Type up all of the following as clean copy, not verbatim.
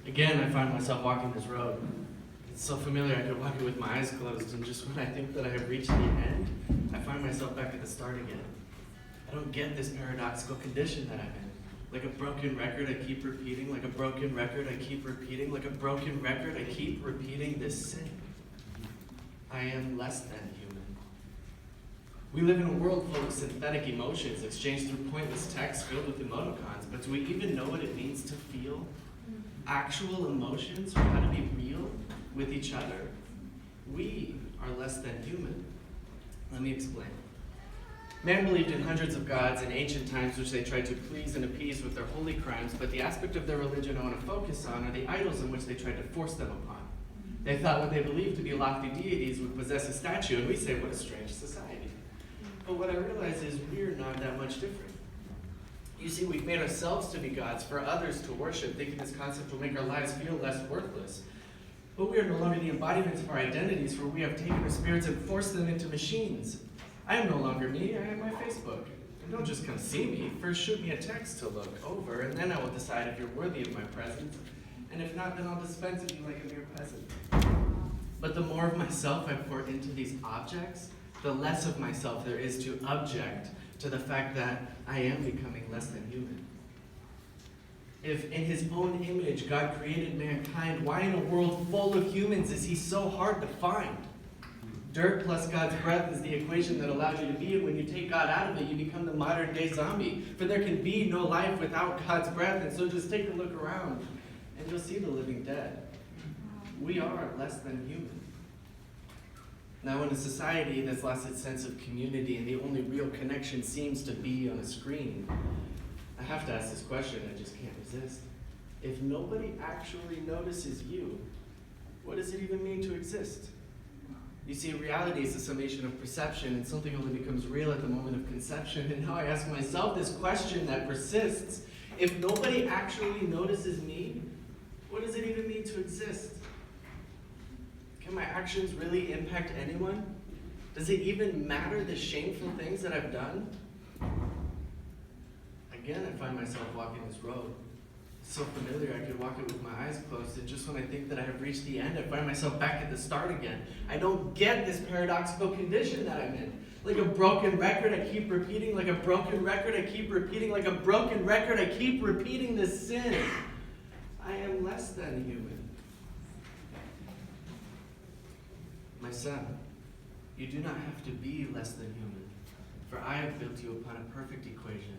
Again, I find myself walking this road. It's so familiar I could walk it with my eyes closed, and just when I think that I have reached the end, I find myself back at the start again. I don't get this paradoxical condition that I'm in. Like a broken record, I keep repeating. Like a broken record, I keep repeating. Like a broken record, I keep repeating this sin. I am less than human. We live in a world full of synthetic emotions exchanged through pointless texts filled with emoticons, but do we even know what it means to feel? Actual emotions, or how to be real with each other? We are less than human. Let me explain. Man believed in hundreds of gods in ancient times which they tried to please and appease with their holy crimes, but the aspect of their religion I want to focus on are the idols in which they tried to force them upon. They thought what they believed to be lofty deities would possess a statue, and we say, what a strange society. But what I realize is we're not that much different. You see, we've made ourselves to be gods for others to worship, thinking this concept will make our lives feel less worthless. But we are no longer the embodiments of our identities, for we have taken our spirits and forced them into machines. I am no longer me, I am my Facebook. And don't just come see me. First shoot me a text to look over, and then I will decide if you're worthy of my presence. And if not, then I'll dispense of you like a mere peasant. But the more of myself I pour into these objects, the less of myself there is to object to the fact that I am becoming less than human. If in his own image God created mankind, why in a world full of humans is he so hard to find? Dirt plus God's breath is the equation that allows you to be, and when you take God out of it, you become the modern day zombie. For there can be no life without God's breath, and so just take a look around and you'll see the living dead. We are less than human. Now, in a society that's lost its sense of community and the only real connection seems to be on a screen, I have to ask this question, I just can't resist. If nobody actually notices you, what does it even mean to exist? You see, reality is a summation of perception, and something only becomes real at the moment of conception. And now I ask myself this question that persists. If nobody actually notices me, what does it even mean to exist? Can my actions really impact anyone? Does it even matter the shameful things that I've done? Again, I find myself walking this road. It's so familiar, I could walk it with my eyes closed, and just when I think that I have reached the end, I find myself back at the start again. I don't get this paradoxical condition that I'm in. Like a broken record, I keep repeating. Like a broken record, I keep repeating. Like a broken record, I keep repeating this sin. I am less than human. My son, you do not have to be less than human, for I have built you upon a perfect equation,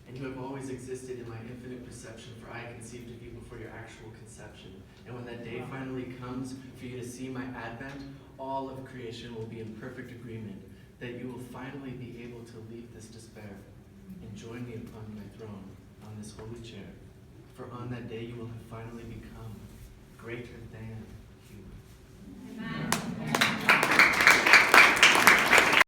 and you have always existed in my infinite perception, for I conceived of you before your actual conception. And when that day finally comes for you to see my advent, all of creation will be in perfect agreement, that you will finally be able to leave this despair and join me upon my throne, on this holy chair. For on that day you will have finally become greater than